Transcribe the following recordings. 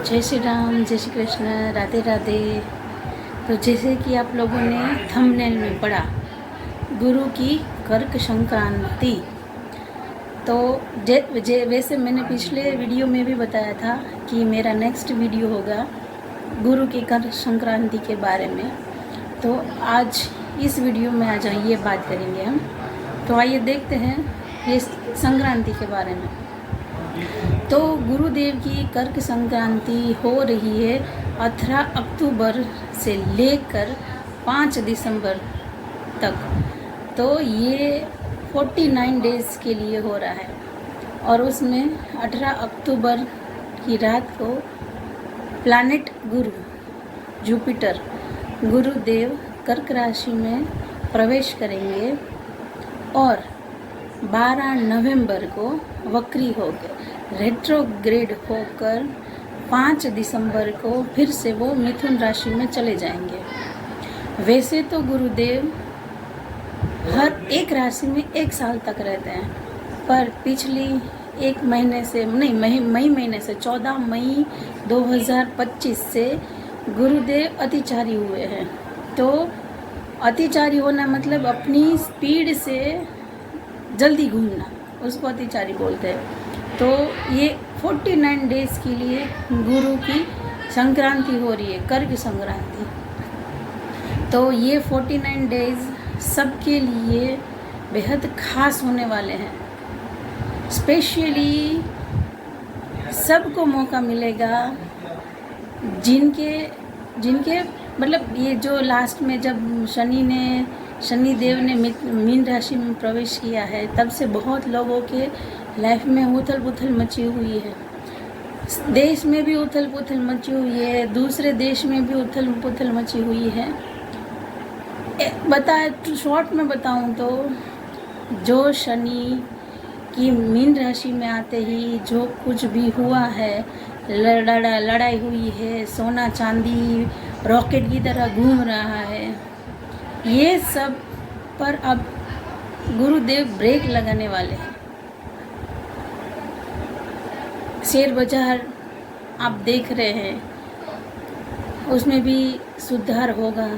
जय श्री राम, जय श्री कृष्ण, राधे राधे। तो जैसे कि आप लोगों ने थंबनेल में पढ़ा, गुरु की कर्क संक्रांति। तो वैसे मैंने पिछले वीडियो में भी बताया था कि मेरा नेक्स्ट वीडियो होगा गुरु की कर्क संक्रांति के बारे में। तो आज इस वीडियो में आज ये बात करेंगे हम। तो आइए देखते हैं ये संक्रांति के बारे में। तो गुरुदेव की कर्क संक्रांति हो रही है 18 अक्टूबर से लेकर 5 दिसंबर तक। तो ये 49 डेज़ के लिए हो रहा है और उसमें 18 अक्टूबर की रात को प्लैनेट गुरु जुपिटर गुरुदेव कर्क राशि में प्रवेश करेंगे और 12 नवंबर को वक्री होकर रेट्रोग्रेड होकर 5 दिसंबर को फिर से वो मिथुन राशि में चले जाएंगे। वैसे तो गुरुदेव हर एक राशि में 1 साल तक रहते हैं, पर पिछली एक महीने से मई महीने से 14 मई 2025 से गुरुदेव अतिचारी हुए हैं। तो अतिचारी होना मतलब अपनी स्पीड से जल्दी घूमना, उसको अतिचारी बोलते हैं। तो ये 49 डेज़ के लिए गुरु की संक्रांति हो रही है, कर्क संक्रांति। तो ये 49 डेज़ सबके लिए बेहद खास होने वाले हैं। स्पेशली सबको मौका मिलेगा जिनके मतलब ये जो लास्ट में जब शनिदेव ने मीन राशि में प्रवेश किया है, तब से बहुत लोगों के लाइफ में उथल पुथल मची हुई है। देश में भी उथल पुथल मची हुई है, दूसरे देश में भी उथल पुथल मची हुई है। शॉर्ट में बताऊं तो जो शनि की मीन राशि में आते ही जो कुछ भी हुआ है, लड़ाई हुई है, सोना चांदी रॉकेट की तरह घूम रहा है, ये सब पर अब गुरुदेव ब्रेक लगाने वाले हैं। शेयर बाजार आप देख रहे हैं, उसमें भी सुधार होगा।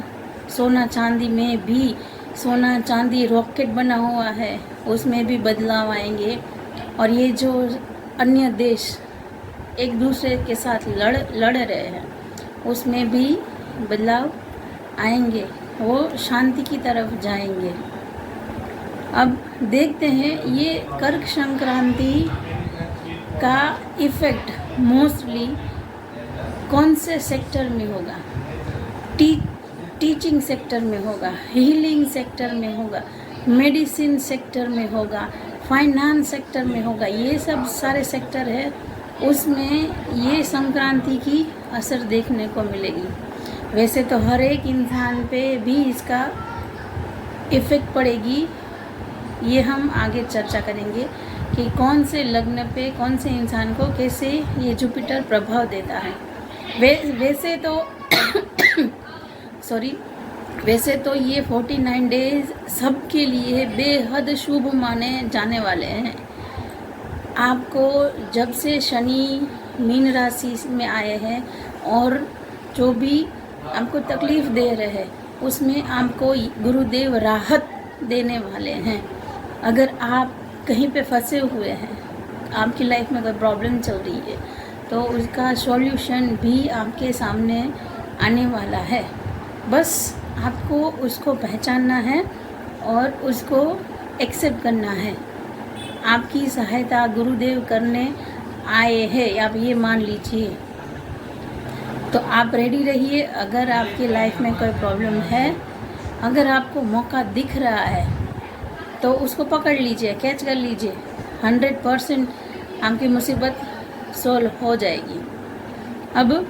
सोना चांदी में भी, सोना चांदी रॉकेट बना हुआ है, उसमें भी बदलाव आएंगे। और ये जो अन्य देश एक दूसरे के साथ लड़ रहे हैं, उसमें भी बदलाव आएंगे, वो शांति की तरफ जाएंगे। अब देखते हैं ये कर्क संक्रांति का इफ़ेक्ट मोस्टली कौन से सेक्टर में होगा। टीचिंग सेक्टर में होगा, हीलिंग सेक्टर में होगा, मेडिसिन सेक्टर में होगा, फाइनेंस सेक्टर में होगा। ये सब सारे सेक्टर है, उसमें ये संक्रांति की असर देखने को मिलेगी। वैसे तो हर एक इंसान पे भी इसका इफ़ेक्ट पड़ेगी, ये हम आगे चर्चा करेंगे कि कौन से लग्न पे कौन से इंसान को कैसे ये जुपिटर प्रभाव देता है। वैसे तो ये 49 डेज सबके लिए बेहद शुभ माने जाने वाले हैं। आपको जब से शनि मीन राशि में आए हैं और जो भी आपको तकलीफ़ दे रहे हैं, उसमें आपको गुरुदेव राहत देने वाले हैं। अगर आप कहीं पे फंसे हुए हैं, आपकी लाइफ में कोई प्रॉब्लम चल रही है, तो उसका सॉल्यूशन भी आपके सामने आने वाला है। बस आपको उसको पहचानना है और उसको एक्सेप्ट करना है। आपकी सहायता गुरुदेव करने आए हैं, आप ये मान लीजिए। तो आप रेडी रहिए। अगर आपकी लाइफ में कोई प्रॉब्लम है, अगर आपको मौका दिख रहा है, तो उसको पकड़ लीजिए, कैच कर लीजिए। 100% आपकी मुसीबत सोल्व हो जाएगी। अब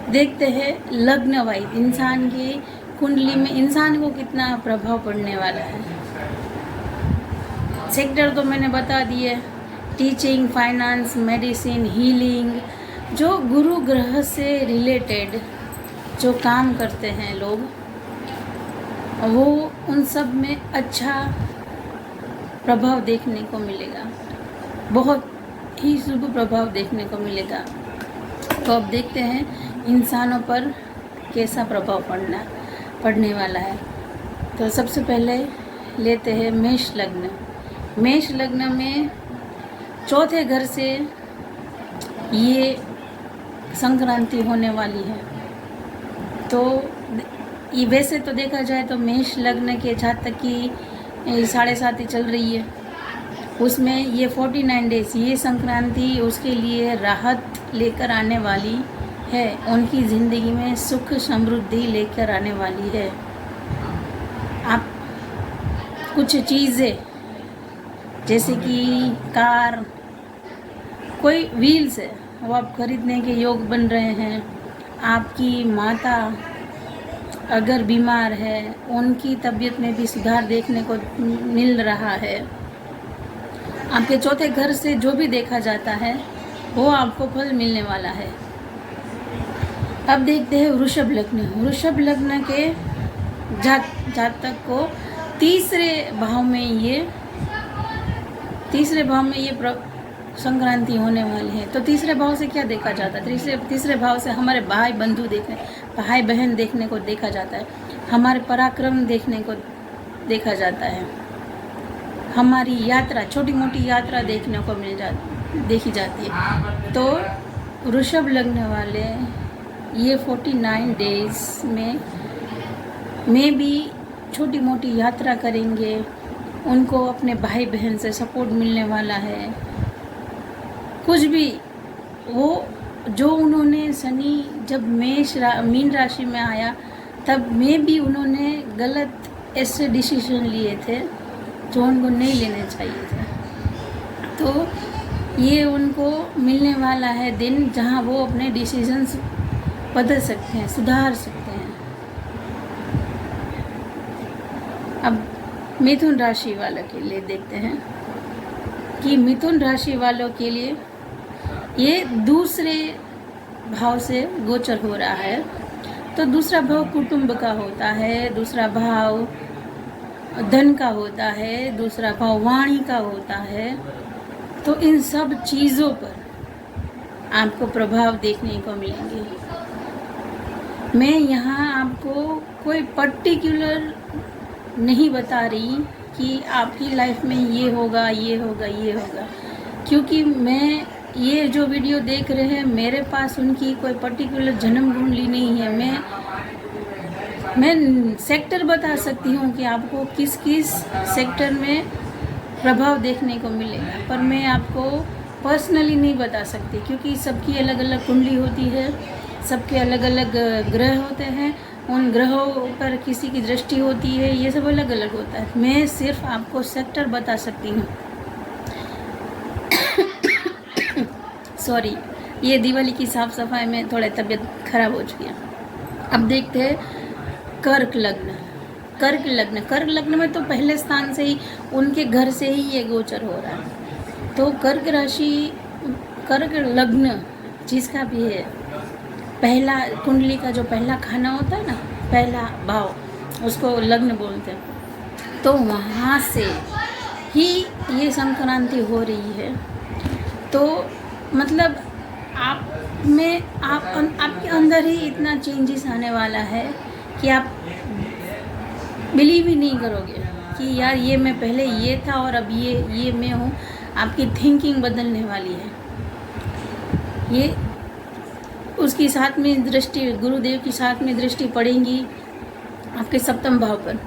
देखते हैं लग्न वाइज इंसान की कुंडली में इंसान को कितना प्रभाव पड़ने वाला है। सेक्टर तो मैंने बता दिए, टीचिंग, फाइनेंस, मेडिसिन, हीलिंग, जो गुरु ग्रह से रिलेटेड जो काम करते हैं लोग, वो उन सब में अच्छा प्रभाव देखने को मिलेगा, बहुत ही शुभ प्रभाव देखने को मिलेगा। तो अब देखते हैं इंसानों पर कैसा प्रभाव पड़ने वाला है। तो सबसे पहले लेते हैं मेष लग्न। मेष लग्न में चौथे घर से ये संक्रांति होने वाली है। तो ये वैसे तो देखा जाए तो मेष लग्न के जातक की 7.5 चल रही है, उसमें ये 49 डेज ये संक्रांति उसके लिए राहत लेकर आने वाली है, उनकी ज़िंदगी में सुख समृद्धि लेकर आने वाली है। आप कुछ चीज़ें जैसे कि कार, कोई व्हील्स है वो आप खरीदने के योग बन रहे हैं। आपकी माता अगर बीमार है, उनकी तबीयत में भी सुधार देखने को मिल रहा है। आपके चौथे घर से जो भी देखा जाता है वो आपको फल मिलने वाला है। अब देखते हैं वृषभ लग्न। वृषभ लग्न के जातक को तीसरे भाव में ये संक्रांति होने वाली है। तो तीसरे भाव से क्या देखा जाता है? तीसरे भाव से हमारे भाई बंधु भाई बहन देखने को देखा जाता है, हमारे पराक्रम देखने को देखा जाता है, हमारी यात्रा, छोटी मोटी यात्रा देखने को देखी जाती है। तो वृषभ लग्न वाले ये 49 डेज में भी छोटी मोटी यात्रा करेंगे, उनको अपने भाई बहन से सपोर्ट मिलने वाला है। कुछ भी वो जो उन्होंने शनि जब मीन राशि में आया तब में भी उन्होंने गलत ऐसे डिसीजन लिए थे जो उनको नहीं लेने चाहिए थे। तो ये उनको मिलने वाला है दिन जहां वो अपने डिसीजंस बदल सकते हैं, सुधार सकते हैं। अब मिथुन राशि वालों के लिए देखते हैं कि मिथुन राशि वालों के लिए ये दूसरे भाव से गोचर हो रहा है। तो दूसरा भाव कुटुंब का होता है, दूसरा भाव धन का होता है, दूसरा भाव वाणी का होता है। तो इन सब चीज़ों पर आपको प्रभाव देखने को मिलेंगे। मैं यहाँ आपको कोई पर्टिकुलर नहीं बता रही कि आपकी लाइफ में ये होगा, ये होगा, ये होगा, क्योंकि मैं ये जो वीडियो देख रहे हैं मेरे पास उनकी कोई पर्टिकुलर जन्म कुंडली नहीं है। मैं सेक्टर बता सकती हूँ कि आपको किस किस सेक्टर में प्रभाव देखने को मिलेगा, पर मैं आपको पर्सनली नहीं बता सकती क्योंकि सबकी अलग अलग कुंडली होती है, सबके अलग अलग ग्रह होते हैं, उन ग्रहों पर किसी की दृष्टि होती है, ये सब अलग अलग होता है। मैं सिर्फ आपको सेक्टर बता सकती हूँ। सॉरी, ये दिवाली की साफ सफाई में थोड़ा तबीयत खराब हो चुकी है। अब देखते हैं कर्क लग्न। कर्क लग्न में तो पहले स्थान से ही उनके घर से ही ये गोचर हो रहा है। तो कर्क राशि, कर्क लग्न जिसका भी है, पहला कुंडली का जो पहला खाना होता है ना, पहला भाव, उसको लग्न बोलते हैं। तो वहाँ से ही ये संक्रांति हो रही है। तो मतलब आपके अंदर ही इतना चेंजेस आने वाला है कि आप बिलीव ही नहीं करोगे कि यार ये मैं पहले ये था और अब ये मैं हूँ। आपकी थिंकिंग बदलने वाली है। ये उसकी साथ में दृष्टि, गुरुदेव की साथ में दृष्टि पड़ेगी आपके सप्तम भाव पर।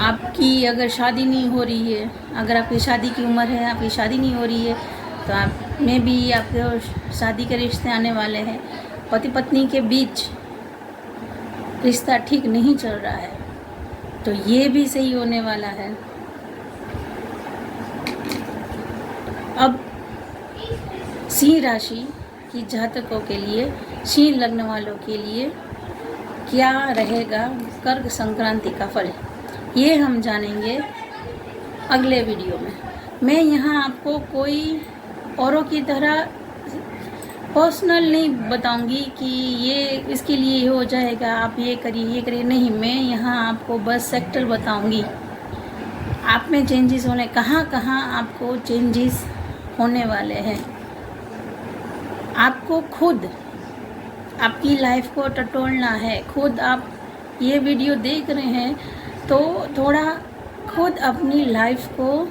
आपकी अगर शादी नहीं हो रही है, अगर आपकी शादी की उम्र है, आपकी शादी नहीं हो रही है, तो आप में भी आपके शादी के रिश्ते आने वाले हैं। पति पत्नी के बीच रिश्ता ठीक नहीं चल रहा है, तो ये भी सही होने वाला है। अब सिंह राशि की जातकों के लिए, सिंह लग्न वालों के लिए क्या रहेगा कर्क संक्रांति का फल, ये हम जानेंगे अगले वीडियो में। मैं यहाँ आपको कोई औरों की तरह पर्सनल नहीं बताऊंगी कि ये इसके लिए हो जाएगा, आप ये करिए नहीं। मैं यहाँ आपको बस सेक्टर बताऊंगी, आप में चेंजेस होने, कहाँ आपको चेंजेस होने वाले हैं। आपको खुद आपकी लाइफ को टटोलना है। खुद आप ये वीडियो देख रहे हैं तो थोड़ा खुद अपनी लाइफ को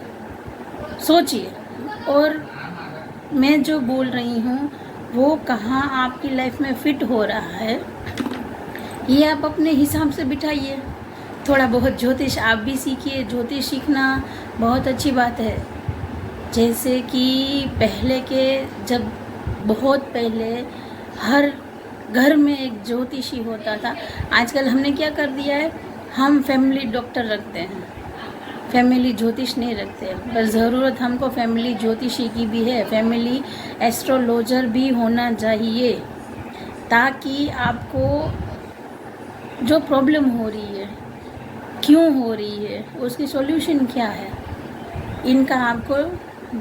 सोचिए, और मैं जो बोल रही हूँ वो कहाँ आपकी लाइफ में फिट हो रहा है ये आप अपने हिसाब से बिठाइए। थोड़ा बहुत ज्योतिष आप भी सीखिए। ज्योतिष सीखना बहुत अच्छी बात है। जैसे कि पहले के, जब बहुत पहले हर घर में एक ज्योतिषी होता था। आजकल हमने क्या कर दिया है, हम फैमिली डॉक्टर रखते हैं, फैमिली ज्योतिष नहीं रखते। पर ज़रूरत हमको फैमिली ज्योतिषी की भी है, फैमिली एस्ट्रोलॉजर भी होना चाहिए, ताकि आपको जो प्रॉब्लम हो रही है, क्यों हो रही है, उसकी सॉल्यूशन क्या है, इनका आपको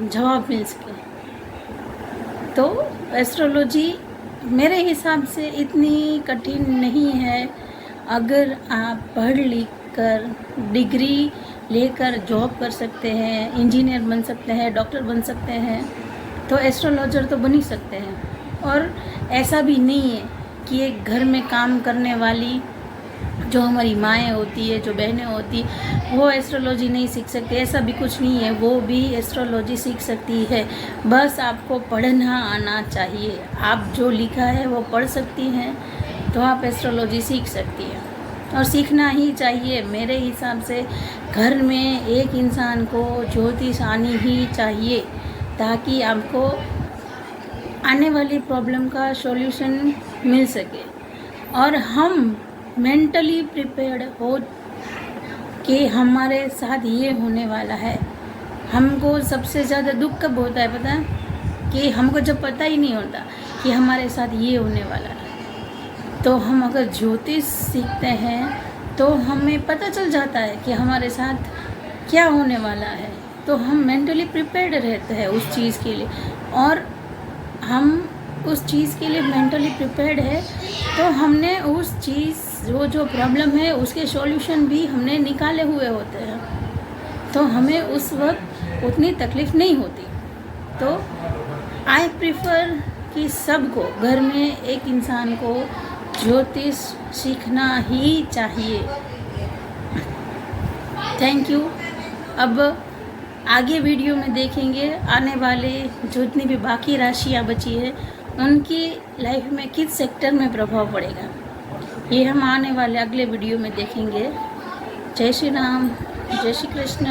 जवाब मिल सके। तो एस्ट्रोलॉजी मेरे हिसाब से इतनी कठिन नहीं है। अगर आप पढ़ लिख कर डिग्री लेकर जॉब कर सकते हैं, इंजीनियर बन सकते हैं, डॉक्टर बन सकते हैं, तो एस्ट्रोलॉजर तो बन ही सकते हैं। और ऐसा भी नहीं है कि एक घर में काम करने वाली जो हमारी माएँ होती है, जो बहनें होती, वो एस्ट्रोलॉजी नहीं सीख सकती, ऐसा भी कुछ नहीं है। वो भी एस्ट्रोलॉजी सीख सकती है, बस आपको पढ़ना आना चाहिए। आप जो लिखा है वो पढ़ सकती हैं तो आप एस्ट्रोलॉजी सीख सकती हैं, और सीखना ही चाहिए। मेरे हिसाब से घर में एक इंसान को ज्योतिष आनी ही चाहिए, ताकि आपको आने वाली प्रॉब्लम का सॉल्यूशन मिल सके। और हम मेंटली प्रिपेयर्ड हो कि हमारे साथ ये होने वाला है। हमको सबसे ज़्यादा दुख कब होता है पता है? कि हमको जब पता ही नहीं होता कि हमारे साथ ये होने वाला है। तो हम अगर ज्योतिष सीखते हैं तो हमें पता चल जाता है कि हमारे साथ क्या होने वाला है, तो हम मेंटली प्रिपेयर्ड रहते हैं उस चीज़ के लिए। और हम उस चीज़ के लिए मेंटली प्रिपेयर्ड है तो हमने उस चीज़ जो प्रॉब्लम है उसके सॉल्यूशन भी हमने निकाले हुए होते हैं, तो हमें उस वक्त उतनी तकलीफ़ नहीं होती। तो आई प्रिफर कि सबको घर में एक इंसान को ज्योतिष सीखना ही चाहिए। Thank you. अब आगे वीडियो में देखेंगे आने वाले जितनी भी बाकी राशियाँ बची है उनकी लाइफ में किस सेक्टर में प्रभाव पड़ेगा, ये हम आने वाले अगले वीडियो में देखेंगे। जय श्री राम, जय श्री कृष्ण।